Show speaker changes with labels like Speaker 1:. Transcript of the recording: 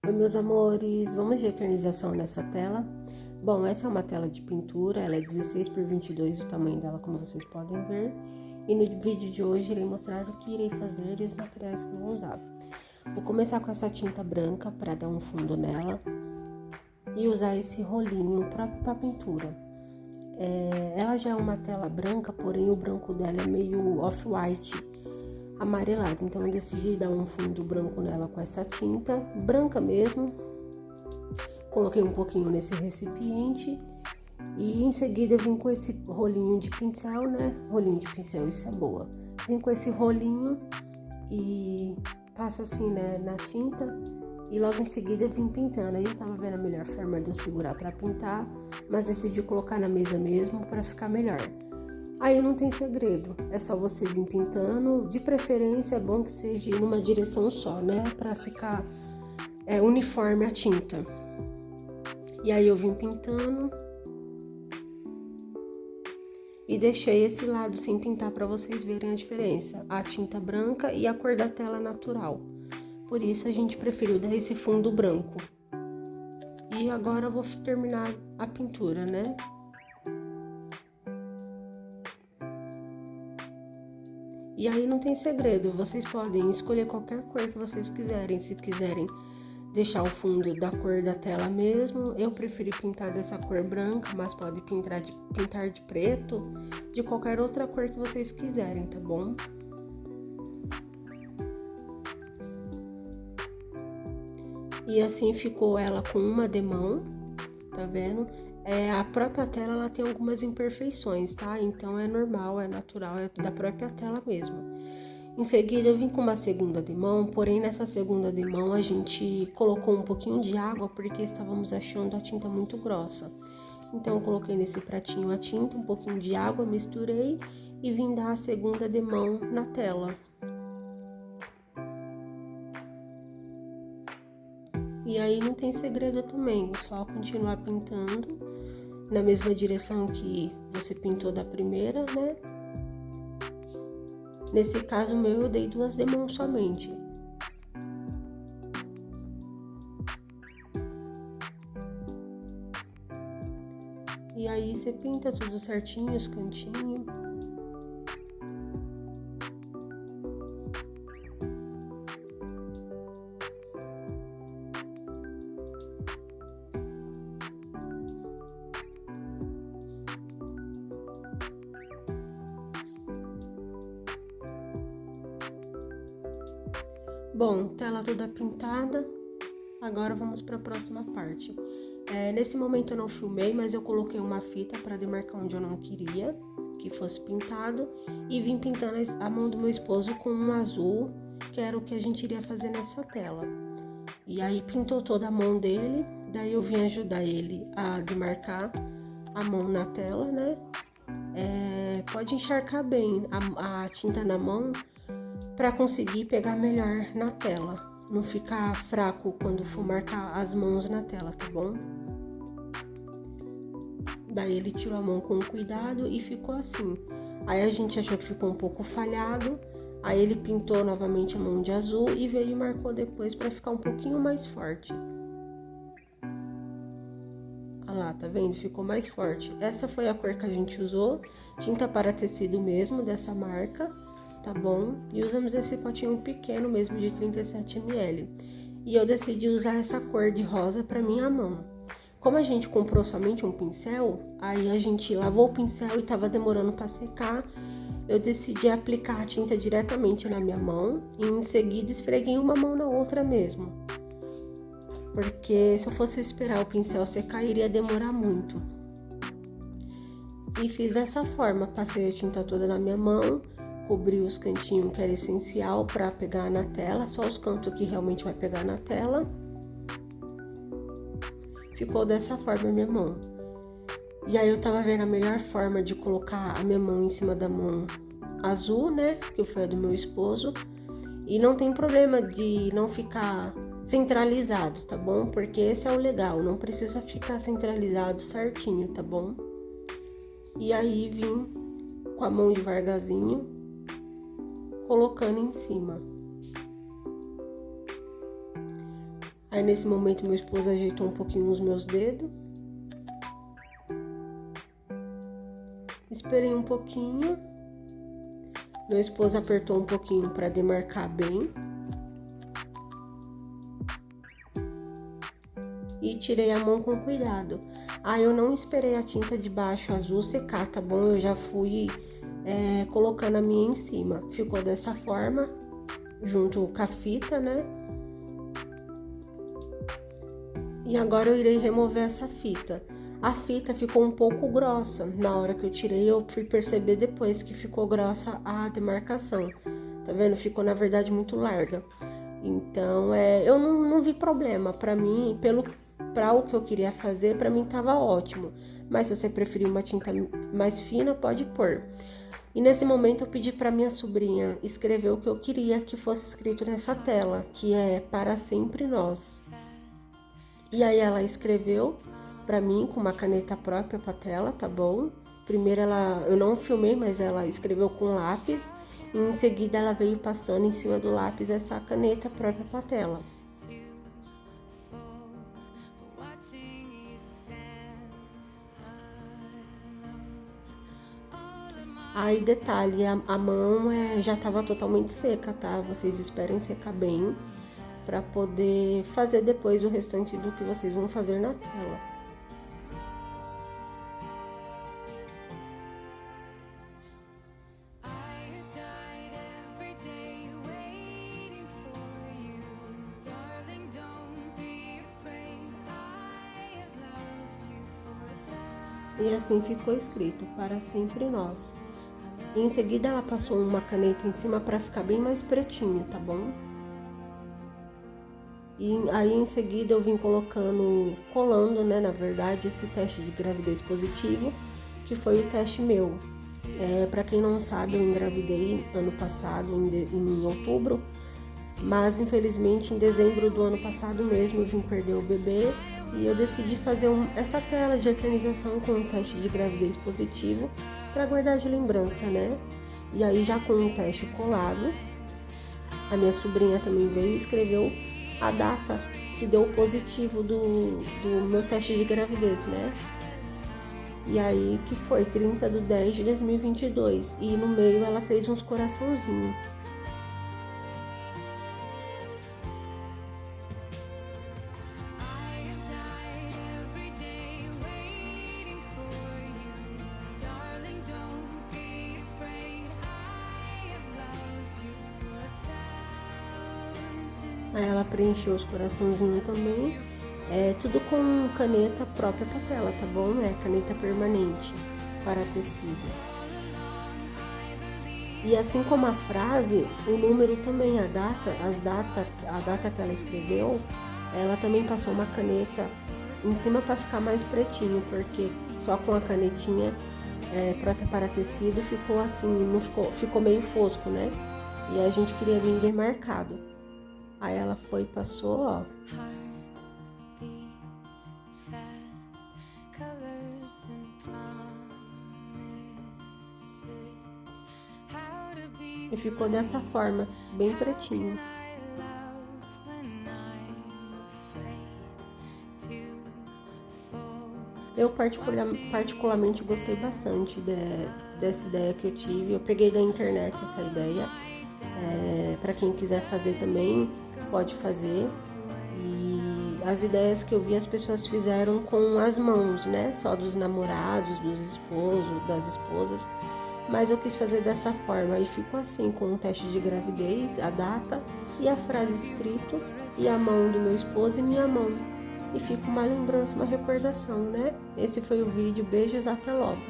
Speaker 1: Oi, meus amores, vamos de eternização nessa tela. Bom, essa é uma tela de pintura, ela é 16 por 22, o tamanho dela, como vocês podem ver. E no vídeo de hoje irei mostrar o que irei fazer e os materiais que eu vou usar. Vou começar com essa tinta branca para dar um fundo nela e usar esse rolinho para pintura. Ela já é uma tela branca, porém o branco dela é meio off-white, amarelado, então eu decidi dar um fundo branco nela com essa tinta branca mesmo. Coloquei um pouquinho nesse recipiente e em seguida eu vim com esse rolinho de pincel, né? Rolinho de pincel, isso é boa. Vim com esse rolinho e passo assim, né, na tinta e logo em seguida eu vim pintando. Aí eu tava vendo a melhor forma de eu segurar para pintar, mas decidi colocar na mesa mesmo para ficar melhor. Aí não tem segredo, é só você vir pintando, de preferência é bom que seja em uma direção só, né, para ficar uniforme a tinta. E aí eu vim pintando e deixei esse lado sem pintar para vocês verem a diferença, a tinta branca e a cor da tela natural. Por isso a gente preferiu dar esse fundo branco. E agora eu vou terminar a pintura, né? E aí não tem segredo, vocês podem escolher qualquer cor que vocês quiserem. Se quiserem deixar o fundo da cor da tela mesmo, eu preferi pintar dessa cor branca, mas pode pintar de preto, de qualquer outra cor que vocês quiserem, tá bom? E assim ficou ela com uma demão, tá vendo? A própria tela ela tem algumas imperfeições, tá? Então é normal, é natural, é da própria tela mesmo. Em seguida eu vim com uma segunda demão, porém nessa segunda demão a gente colocou um pouquinho de água porque estávamos achando a tinta muito grossa. Então eu coloquei nesse pratinho a tinta, um pouquinho de água, misturei e vim dar a segunda demão na tela. E aí não tem segredo também, só continuar pintando na mesma direção que você pintou da primeira, né? Nesse caso meu eu dei 2 demãos somente. E aí você pinta tudo certinho, os cantinhos. Bom, tela toda pintada, agora vamos para a próxima parte. Nesse momento eu não filmei, mas eu coloquei uma fita para demarcar onde eu não queria que fosse pintado e vim pintando a mão do meu esposo com um azul, que era o que a gente iria fazer nessa tela. E aí pintou toda a mão dele, daí eu vim ajudar ele a demarcar a mão na tela, né? Pode encharcar bem a tinta na mão, para conseguir pegar melhor na tela, não ficar fraco quando for marcar as mãos na tela, tá bom? Daí ele tirou a mão com cuidado e ficou assim. Aí a gente achou que ficou um pouco falhado, aí ele pintou novamente a mão de azul e veio e marcou depois para ficar um pouquinho mais forte. Olha lá, tá vendo? Ficou mais forte. Essa foi a cor que a gente usou, tinta para tecido mesmo dessa marca. Tá bom? E usamos esse potinho pequeno mesmo de 37 ml. E eu decidi usar essa cor de rosa para minha mão. Como a gente comprou somente um pincel, aí a gente lavou o pincel e tava demorando para secar. Eu decidi aplicar a tinta diretamente na minha mão e em seguida esfreguei uma mão na outra mesmo. Porque se eu fosse esperar o pincel secar, iria demorar muito. E fiz dessa forma, passei a tinta toda na minha mão, cobri os cantinhos que era essencial para pegar na tela, só os cantos que realmente vai pegar na tela. Ficou dessa forma a minha mão. E aí eu tava vendo a melhor forma de colocar a minha mão em cima da mão azul, né, que foi a do meu esposo. E não tem problema de não ficar centralizado, tá bom? Porque esse é o legal, não precisa ficar centralizado certinho, tá bom? E aí vim com a mão devagarzinho colocando em cima. Aí nesse momento meu esposo ajeitou um pouquinho os meus dedos. Esperei um pouquinho. Meu esposo apertou um pouquinho para demarcar bem. E tirei a mão com cuidado. Aí eu não esperei a tinta de baixo azul secar, tá bom? Eu já fui colocando a minha em cima. Ficou dessa forma, junto com a fita, né? E agora eu irei remover essa fita. A fita ficou um pouco grossa. Na hora que eu tirei, eu fui perceber depois que ficou grossa a demarcação. Tá vendo? Ficou, na verdade, muito larga. Então, eu não vi problema. Pra mim, para o que eu queria fazer, pra mim tava ótimo. Mas se você preferir uma tinta mais fina, pode pôr. E nesse momento eu pedi pra minha sobrinha escrever o que eu queria que fosse escrito nessa tela, que é Para Sempre Nós. E aí ela escreveu pra mim com uma caneta própria pra tela, tá bom? Primeiro eu não filmei, mas ela escreveu com lápis. E em seguida ela veio passando em cima do lápis essa caneta própria pra tela. Aí detalhe, a mão já estava totalmente seca, tá? Vocês esperem secar bem para poder fazer depois o restante do que vocês vão fazer na tela. E assim ficou escrito, Para Sempre Nós. E em seguida ela passou uma caneta em cima para ficar bem mais pretinho, tá bom? E aí em seguida eu vim colando, né, na verdade, esse teste de gravidez positivo, que foi o teste meu. Para quem não sabe, eu engravidei ano passado, em outubro, mas infelizmente em dezembro do ano passado mesmo eu vim perder o bebê e eu decidi fazer essa tela de eternização com um teste de gravidez positivo para guardar de lembrança, né? E aí já com um teste colado, a minha sobrinha também veio e escreveu a data que deu positivo do meu teste de gravidez, né? E aí que foi 30/10/2022 e no meio ela fez uns coraçãozinhos. Aí ela preencheu os coraçãozinhos também. Tudo com caneta própria pra tela, tá bom? Caneta permanente para tecido. E assim como a frase, o número também, a data que ela escreveu, ela também passou uma caneta em cima para ficar mais pretinho, porque só com a canetinha própria para tecido ficou assim, não ficou meio fosco, né? E a gente queria vir demarcado. Aí ela foi e passou, ó. E ficou dessa forma, bem pretinho. Eu particularmente gostei bastante dessa ideia que eu tive. Eu peguei da internet essa ideia. Para quem quiser fazer também, pode fazer. E as ideias que eu vi as pessoas fizeram com as mãos, né? Só dos namorados, dos esposos, das esposas. Mas eu quis fazer dessa forma. E ficou assim, com um teste de gravidez, a data e a frase escrita, e a mão do meu esposo e minha mão. E fica uma lembrança, uma recordação, né? Esse foi o vídeo. Beijos, até logo!